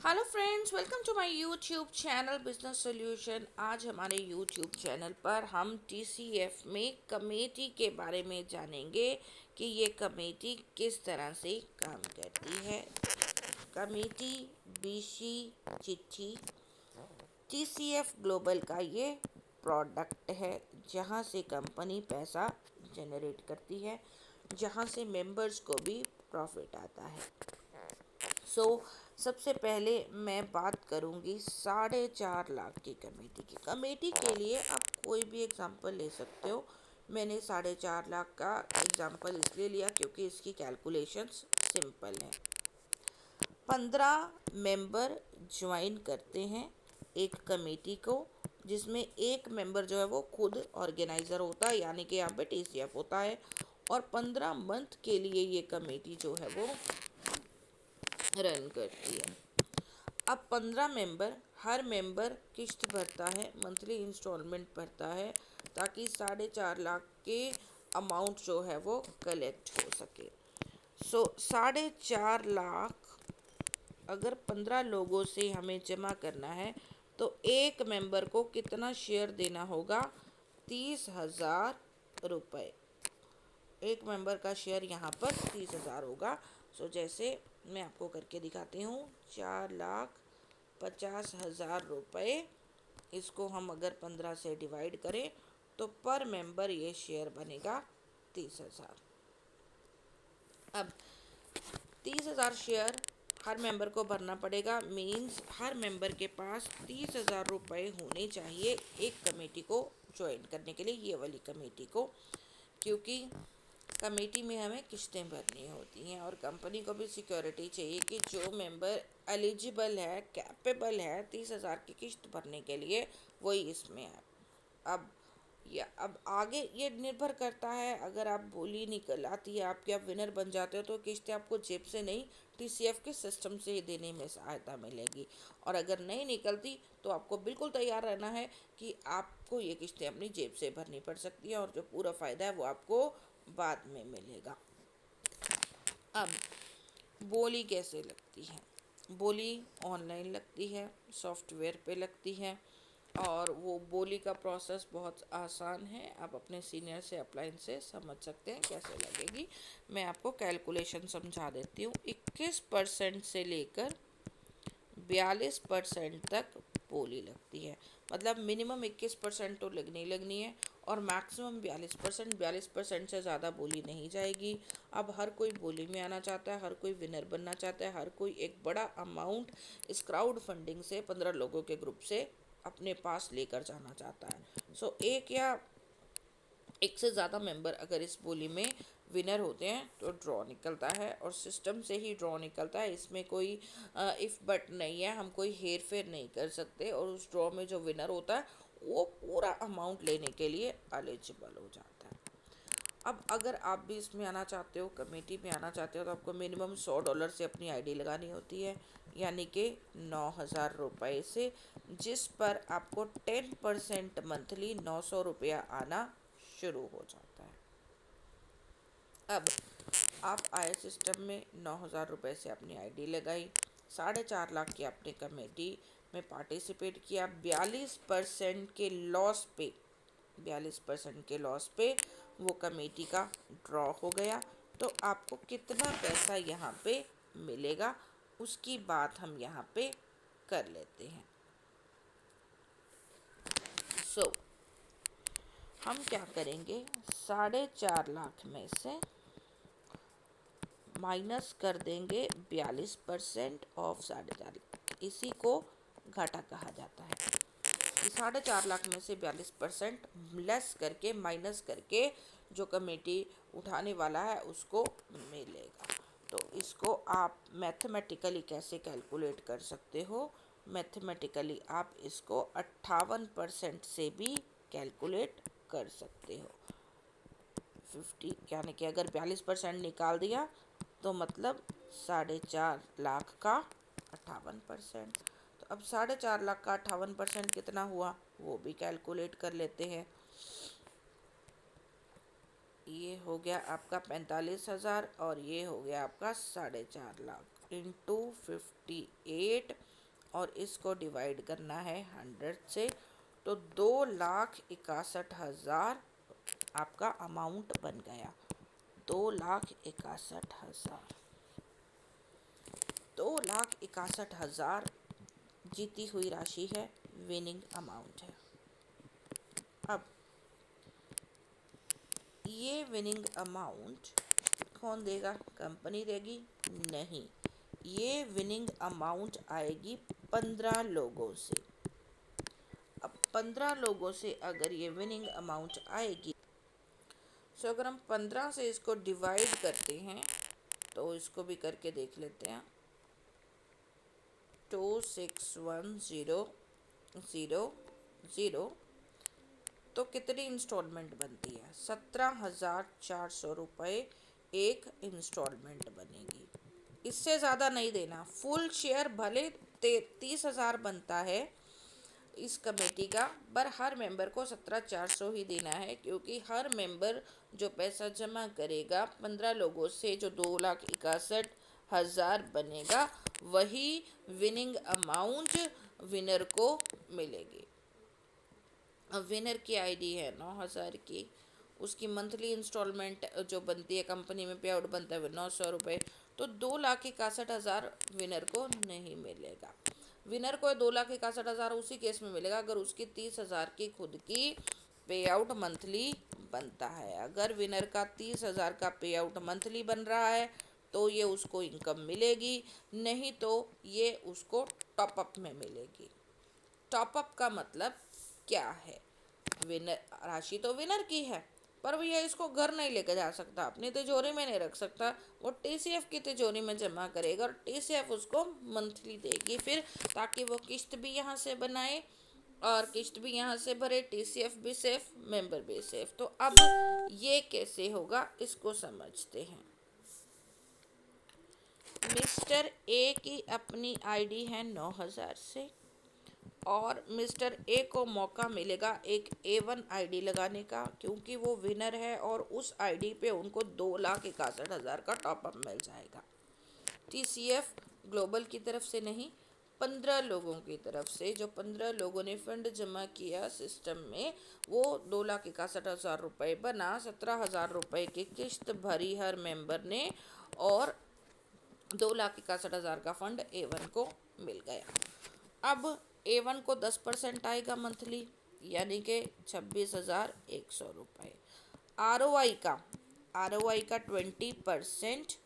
Hello friends, welcome to my YouTube channel business solution. आज हमारे YouTube channel पर हम टीसीएफ में कमेटी के बारे में जानेंगे कि ये कमेटी किस तरह से काम करती है। कमेटी बीसी चिट्ठी टीसीएफ ग्लोबल का ये प्रोडक्ट है, जहाँ से कंपनी पैसा जनरेट करती है, जहाँ से मेंबर्स को भी प्रॉफिट आता है। सबसे पहले मैं बात करूंगी 4.5 लाख की कमेटी के लिए आप कोई भी एग्जांपल ले सकते हो। मैंने 4.5 लाख का एग्जांपल इसलिए लिया क्योंकि इसकी कैलकुलेशंस सिंपल है। 15 मेंबर ज्वाइन करते हैं एक कमेटी को, जिसमें एक मेंबर जो है वो खुद ऑर्गेनाइज़र होता है, यानी कि यहाँ पे टीसीएफ होता है। और 15 मंथ के लिए ये कमेटी जो है वो रन करती है। अब 15 मेंबर, हर मेंबर किस्त भरता है, मंथली इंस्टॉलमेंट भरता है, ताकि 4.5 लाख के अमाउंट जो है वो कलेक्ट हो सके। 4.5 लाख अगर 15 लोगों से हमें जमा करना है तो एक मेंबर को कितना शेयर देना होगा? 30,000 रुपये। एक मेंबर का शेयर यहाँ पर 30,000 होगा। जैसे मैं आपको करके दिखाती हूँ, 4,50,000 रुपये, इसको हम अगर 15 से डिवाइड करें तो पर मेंबर ये शेयर बनेगा 30,000। अब 30,000 शेयर हर मेंबर को भरना पड़ेगा, मीन्स हर मेंबर के पास 30,000 रुपये होने चाहिए एक कमेटी को ज्वाइन करने के लिए, ये वाली कमेटी को, क्योंकि कमेटी में हमें किस्तें भरनी होती हैं और कंपनी को भी सिक्योरिटी चाहिए कि जो मेंबर एलिजिबल है, कैपेबल है 30,000 की किस्त भरने के लिए, वही इसमें है। अब आगे ये निर्भर करता है, अगर आप बोली निकल आती है आपकी, आप विनर बन जाते हो, तो किस्तें आपको जेब से नहीं, टीसीएफ के सिस्टम से ही देने में सहायता मिलेगी। और अगर नहीं निकलती तो आपको बिल्कुल तैयार रहना है कि आपको ये किस्तें अपनी जेब से भरनी पड़ सकती हैं, और जो पूरा फ़ायदा है वो आपको बाद में मिलेगा। अब बोली कैसे लगती है? बोली ऑनलाइन लगती है, सॉफ्टवेयर पे लगती है, और वो बोली का प्रोसेस बहुत आसान है। आप अपने सीनियर से अपलाइन से समझ सकते हैं कैसे लगेगी। मैं आपको कैलकुलेशन समझा देती हूँ। 21% से लेकर 42% तक बोली लगती है, मतलब मिनिमम 21% तो लगनी है, और मैक्सिमम 42% से ज़्यादा बोली नहीं जाएगी। अब हर कोई बोली में आना चाहता है, हर कोई विनर बनना चाहता है, हर कोई एक बड़ा अमाउंट इस क्राउड फंडिंग से 15 लोगों के ग्रुप से अपने पास लेकर जाना चाहता है। एक या एक से ज़्यादा मेंबर अगर इस बोली में विनर होते हैं तो ड्रॉ निकलता है, और सिस्टम से ही ड्रॉ निकलता है। इसमें कोई इफ़ बट नहीं है, हम कोई हेर फेर नहीं कर सकते, और उस ड्रॉ में जो विनर होता है वो पूरा अमाउंट लेने के लिए एलिजिबल हो जाता है। अब अगर आप भी इसमें आना चाहते हो, कमेटी में आना चाहते हो, तो आपको मिनिमम $100 से अपनी आईडी लगानी होती है, यानी कि 9,000 रुपये से, जिस पर आपको 10% मंथली 900 रुपया आना शुरू हो जाता है। अब आप आए सिस्टम में, 9,000 रुपये से अपनी आईडी लगाई, 4.5 लाख की आपने कमेटी में पार्टिसिपेट किया, 42% के लॉस पे वो कमेटी का ड्रॉ हो गया। तो आपको कितना पैसा यहाँ पे मिलेगा, उसकी बात हम यहाँ पे कर लेते हैं। हम क्या करेंगे, 4.5 लाख में से माइनस कर देंगे 42% ऑफ 4.5 लाख, इसी को घाटा कहा जाता है। 4.5 लाख में से 42% लेस करके, माइनस करके, जो कमेटी उठाने वाला है उसको मिलेगा। तो इसको आप मैथमेटिकली कैसे कैलकुलेट कर सकते हो? मैथमेटिकली आप इसको 58% से भी कैलकुलेट कर सकते हो। 50, यानी कि अगर 42% निकाल दिया तो मतलब 4.5 लाख का 58%। तो अब 4.5 लाख का 58% कितना हुआ, वो भी कैलकुलेट कर लेते हैं। ये हो गया आपका 45,000, और ये हो गया आपका 4.5 लाख इंटू 58 और इसको डिवाइड करना है 100 से, तो 2,61,000 आपका अमाउंट बन गया। 2,61,000, 2,61,000 जीती हुई राशि है, विनिंग अमाउंट है। अब ये विनिंग अमाउंट कौन देगा? कंपनी देगी? नहीं, ये विनिंग अमाउंट आएगी 15 लोगों से। अब 15 लोगों से अगर ये विनिंग अमाउंट आएगी, तो अगर हम 15 से इसको डिवाइड करते हैं, तो इसको भी करके देख लेते हैं। 261,000, तो कितनी इंस्टॉलमेंट बनती है? 17,400 रुपये एक इंस्टॉलमेंट बनेगी। इससे ज़्यादा नहीं देना। फुल शेयर भले 30,000 बनता है इस कमेटी का, पर हर मेंबर को 17,400 ही देना है, क्योंकि हर मेंबर जो पैसा जमा करेगा 15 लोगों से, जो 2,61,000 बनेगा, वही विनिंग अमाउंट विनर को मिलेगी। अब विनर की आईडी है 9,000 की, उसकी मंथली इंस्टॉलमेंट जो बनती है, कंपनी में पे आउट बनता है वो 900 रुपये, तो 2,61,000 विनर को नहीं मिलेगा। विनर को 2,61,000 उसी केस में मिलेगा अगर उसकी 30,000 की खुद की पे आउट मंथली बनता है। अगर विनर का 30,000 का पे आउट मंथली बन रहा है तो ये उसको इनकम मिलेगी, नहीं तो ये उसको टॉपअप में मिलेगी। टॉपअप का मतलब क्या है? विनर राशि तो विनर की है, पर भैया इसको घर नहीं लेकर जा सकता, अपनी तिजोरी में नहीं रख सकता, वो टीसीएफ की तिजोरी में जमा करेगा और टीसीएफ उसको मंथली देगी फिर, ताकि वो किस्त भी यहाँ से बनाए और किस्त भी यहाँ से भरे, टीसीएफ भी सेफ, मेंबर भी सेफ। तो अब ये कैसे होगा इसको समझते हैं। मिस्टर ए की अपनी आईडी है 9,000 से, और मिस्टर ए को मौका मिलेगा एक A1 आईडी लगाने का, क्योंकि वो विनर है और उस आईडी पे उनको 2,61,000 का टॉपअप मिल जाएगा। टीसीएफ ग्लोबल की तरफ से नहीं, 15 लोगों की तरफ से, जो 15 लोगों ने फंड जमा किया सिस्टम में, वो 2,61,000 रुपये बना। 17,000 रुपये की किस्त भरी हर मेंबर ने और 2,61,000 का फंड A1 को मिल गया। अब A1 को 10% आएगा मंथली, यानी कि 26,100 रुपये। ROI का 20%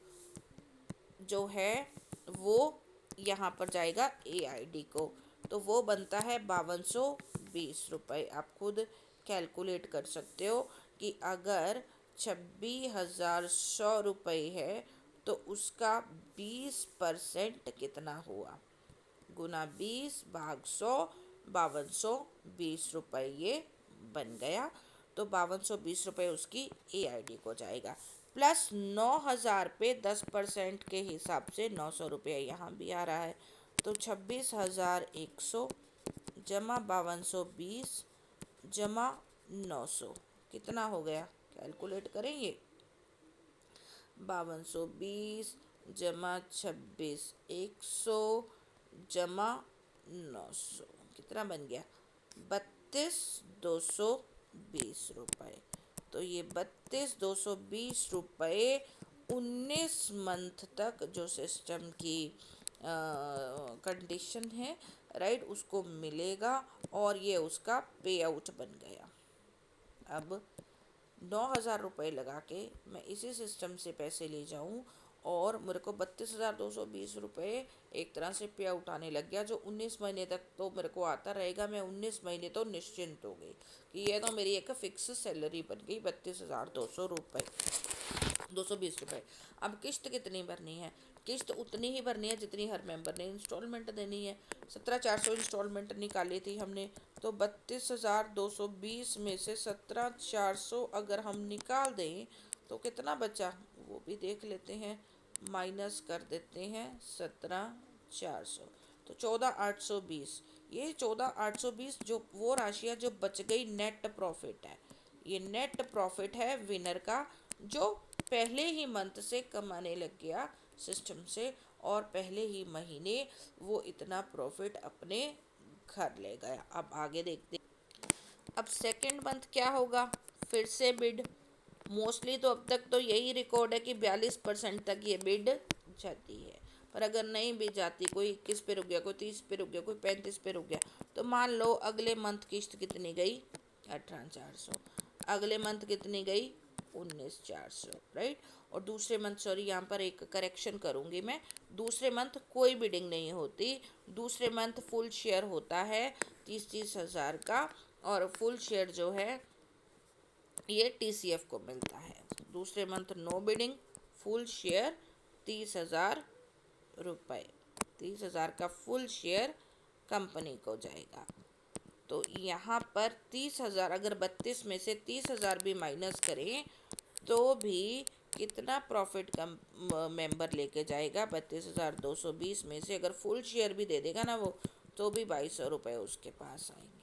जो है वो यहाँ पर जाएगा AID को, तो वो बनता है 5,220 रुपये। आप खुद कैलकुलेट कर सकते हो कि अगर 26,100 रुपये है तो उसका 20% कितना हुआ, गुना 20 भाग 100, 5,220 रुपये ये बन गया। तो 5,220 रुपये उसकी AID को जाएगा, प्लस 9,000 पे 10% के हिसाब से 900 रुपये यहाँ भी आ रहा है, तो 26,100 जमा 5,220 जमा 900 कितना हो गया? कैलकुलेट करेंगे। 5,220 जमा 26,100 जमा 900 कितना बन गया? 32,220 रुपये। तो ये 32,220 रुपये 19 मंथ तक जो सिस्टम की कंडीशन है, राइट, उसको मिलेगा और ये उसका पे आउट बन गया। अब 9,000 रुपये लगा के मैं इसी सिस्टम से पैसे ले जाऊं और मेरे को 32,220 रुपये एक तरह से पे आउट आने लग गया, जो 19 महीने तक तो मेरे को आता रहेगा। मैं 19 महीने तो निश्चिंत हो गई कि ये तो मेरी एक फिक्स सैलरी बन गई, 32,200 रुपये, 220 रुपये। अब किस्त कितनी भरनी है? किस्त उतनी ही भरनी है जितनी हर मेंबर ने इंस्टॉलमेंट देनी है। 17,400 इंस्टॉलमेंट निकाली थी हमने, तो 32,220 में से 17,400 अगर हम निकाल दें तो कितना बचा वो भी देख लेते हैं। माइनस कर देते हैं 17,400, तो 14,820। ये 14,820 जो वो राशि है जो बच गई, नेट प्रॉफिट है। ये नेट प्रॉफिट है विनर का, जो पहले ही मंथ से कमाने लग गया सिस्टम से, और पहले ही महीने वो इतना प्रॉफिट अपने घर ले गया। अब आगे देखते। अब सेकंड मंथ क्या होगा, फिर से बिड। मोस्टली तो अब तक तो यही रिकॉर्ड है कि 42% तक ये बिड जाती है, पर अगर नहीं भी जाती, कोई 21 पे रुक गया, कोई 30 पे रुक गया, कोई 35 पे रुक गया, तो मान लो अगले मंथ किस्त कितनी गई, 18,400। अगले मंथ कितनी गई, 19,400, राइट। और दूसरे मंथ, सॉरी यहाँ पर एक करेक्शन करूँगी मैं, दूसरे मंथ कोई बिडिंग नहीं होती। दूसरे मंथ फुल शेयर होता है 30-30 हज़ार का, और फुल शेयर जो है ये TCF को मिलता है। दूसरे month no bidding, full share 30,000 रुपये, 30,000 का फुल शेयर कंपनी को जाएगा। तो यहाँ पर 30,000, अगर 32 में से 30,000 भी माइनस करें तो भी कितना प्रॉफिट कम मेंबर लेके जाएगा, 32,220 में से अगर फुल शेयर भी दे देगा ना वो, तो भी 2,200 रुपये उसके पास आएंगे।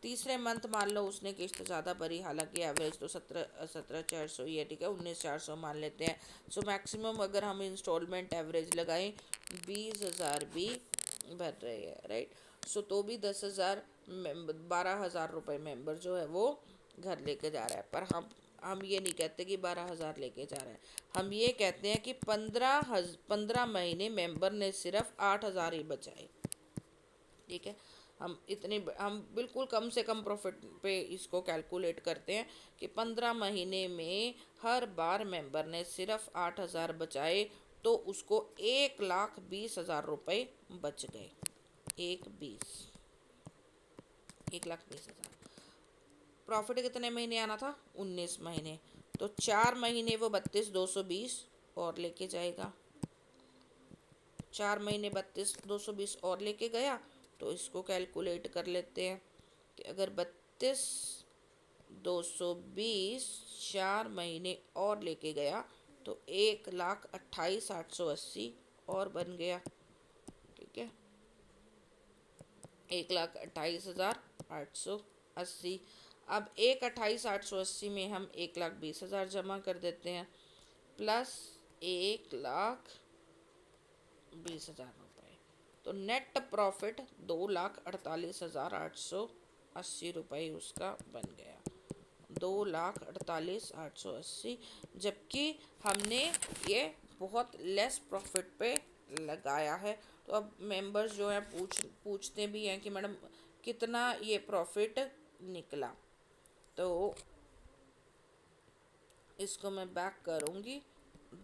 तीसरे मंथ मान लो उसने किस्त ज़्यादा भरी, हालांकि एवरेज तो 17,400 ही है, ठीक है, 19,400 मान लेते हैं। सो मैक्सिमम अगर हम इंस्टॉलमेंट एवरेज लगाएं, 20,000 भी भर रहे हैं, राइट। सो तो भी 10,000 12,000 रुपये मेंबर जो है वो घर लेके जा रहा है। पर हम ये नहीं कहते कि 12,000 लेके जा रहा है, हम ये कहते हैं कि 15 महीने मेंबर ने सिर्फ 8,000 ही बचाए, ठीक है। हम बिल्कुल कम से कम प्रॉफिट पे इसको कैलकुलेट करते हैं कि 15 महीने में हर बार मेंबर ने सिर्फ 8,000 बचाए, तो उसको 1,20,000 रुपये बच गए। 1,20,000 प्रॉफिट कितने महीने आना था, 19 महीने, तो 4 महीने वो 32,220 और लेके जाएगा। 4 महीने 32,220 और लेके गया, तो इसको कैलकुलेट कर लेते हैं कि अगर 32,220 4 महीने और लेके गया तो 1,28,880 और बन गया, ठीक है, 1,28,880। अब 1,28,880 में हम 1,20,000 जमा कर देते हैं, प्लस 1,20,000 रुपये, तो नेट प्रॉफिट 2,48,880 रुपये उसका बन गया, 2,48,880। जबकि हमने ये बहुत लेस प्रॉफिट पे लगाया है। तो अब मेंबर्स जो है पूछते भी हैं कि मैडम कितना ये प्रॉफिट निकला, तो इसको मैं बैक करूँगी,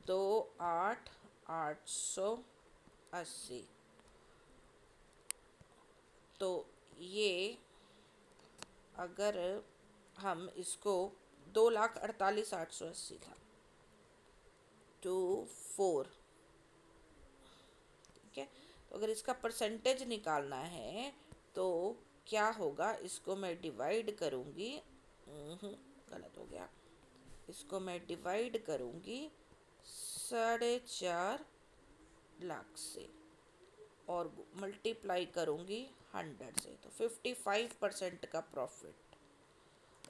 2,8,880। तो ये अगर हम इसको 2,48,880 था, 24, ठीक है। तो अगर इसका परसेंटेज निकालना है तो क्या होगा, इसको मैं डिवाइड करूँगी, गलत हो गया, इसको मैं डिवाइड करूँगी 4.5 लाख से और मल्टीप्लाई करूँगी 100 से, तो 55% का प्रॉफिट।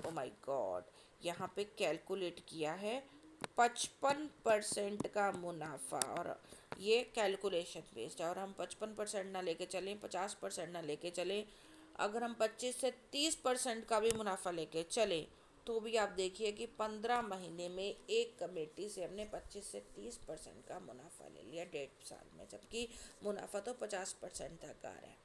ओ माय गॉड, यहाँ पे कैलकुलेट किया है 55% का मुनाफा, और ये कैलकुलेशन बेस्ड है, और हम 55% ना लेके चलें, 50% ना लेके चलें, अगर हम 25 से 30% का भी मुनाफा लेके चलें, तो भी आप देखिए कि 15 महीने में एक कमेटी से हमने 25 से 30% का मुनाफा ले लिया 1.5 साल में, जबकि मुनाफा तो 50% तक आ रहा है।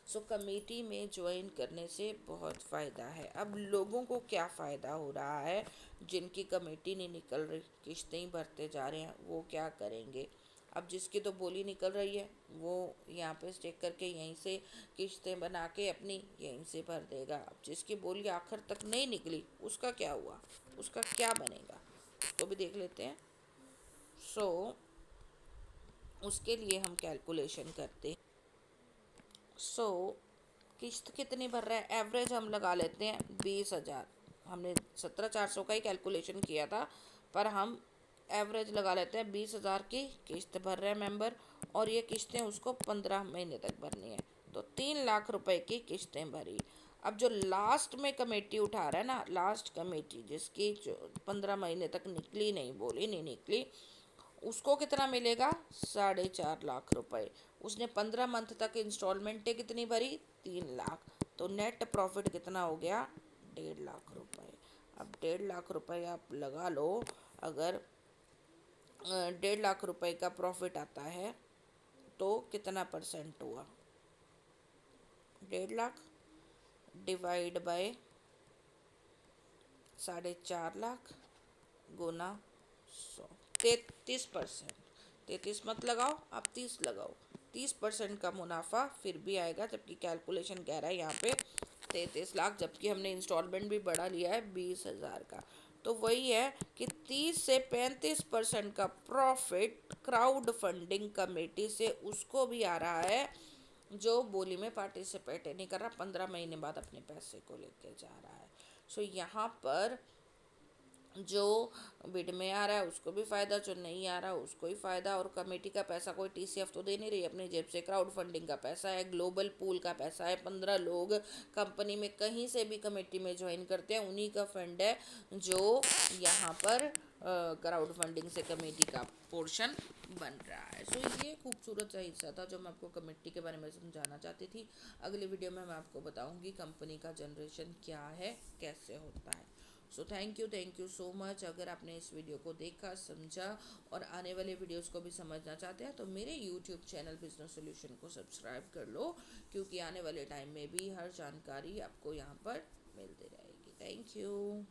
सो कमेटी में ज्वाइन करने से बहुत फ़ायदा है। अब लोगों को क्या फ़ायदा हो रहा है, जिनकी कमेटी नहीं निकल रही, किस्तें ही भरते जा रहे हैं, वो क्या करेंगे। अब जिसकी तो बोली निकल रही है वो यहाँ पे स्टेक करके यहीं से किस्तें बना के अपनी यहीं से भर देगा। अब जिसकी बोली आखिर तक नहीं निकली, उसका क्या हुआ, उसका क्या बनेगा, तो भी देख लेते हैं। सो उसके लिए हम कैलकुलेशन करते हैं। सो किस्त कितनी भर रहा है, एवरेज हम लगा लेते हैं 20,000। हमने 17,400 का ही कैलकुलेशन किया था, पर हम एवरेज लगा लेते हैं 20,000 की किस्त भर रहे हैं मेंबर, और ये किस्तें उसको 15 महीने तक भरनी है, तो 3 लाख रुपए की किस्तें भरी। अब जो लास्ट में कमेटी उठा रहा है ना, लास्ट कमेटी जिसकी जो 15 महीने तक निकली नहीं, बोली नहीं निकली, उसको कितना मिलेगा, 4.5 लाख रुपए। उसने 15 मंथ तक इंस्टॉलमेंटें कितनी भरी, 3 लाख। तो नेट प्रॉफिट कितना हो गया, 1.5 लाख रुपए। अब 1.5 लाख रुपए आप लगा लो, अगर 1.5 लाख रुपए का प्रॉफिट आता है तो कितना परसेंट हुआ, 1.5 लाख डिवाइड बाय 4.5 लाख गुना 100, 33%। 33 मत लगाओ, आप 30 लगाओ। 30% का मुनाफा फिर भी आएगा, जबकि कैलकुलेशन कह रहा है यहाँ पे 33 लाख, जबकि हमने इंस्टॉलमेंट भी बढ़ा लिया है 20,000 का। तो वही है कि 30 से 35% का प्रॉफिट क्राउड फंडिंग कमेटी से उसको भी आ रहा है जो बोली में पार्टिसिपेट नहीं कर रहा, 15 महीने बाद अपने पैसे को लेके जा रहा है। सो यहाँ पर जो बिड में आ रहा है उसको भी फ़ायदा, जो नहीं आ रहा उसको ही फ़ायदा। और कमेटी का पैसा कोई टीसीएफ तो दे नहीं रही अपनी जेब से, क्राउड फंडिंग का पैसा है, ग्लोबल पूल का पैसा है। 15 लोग कंपनी में कहीं से भी कमेटी में ज्वाइन करते हैं, उन्हीं का फंड है जो यहाँ पर क्राउड फंडिंग से कमेटी का पोर्शन बन रहा है। सो ये खूबसूरत सा हिस्सा था जो मैं आपको कमेटी के बारे में समझाना चाहती थी। अगली वीडियो में मैं आपको बताऊंगी कंपनी का जनरेशन क्या है, कैसे होता है। So thank you so much. अगर आपने इस वीडियो को देखा, समझा और आने वाले वीडियोस को भी समझना चाहते हैं तो मेरे यूट्यूब चैनल बिजनेस सॉल्यूशन को सब्सक्राइब कर लो, क्योंकि आने वाले टाइम में भी हर जानकारी आपको यहाँ पर मिलती रहेगी। Thank you.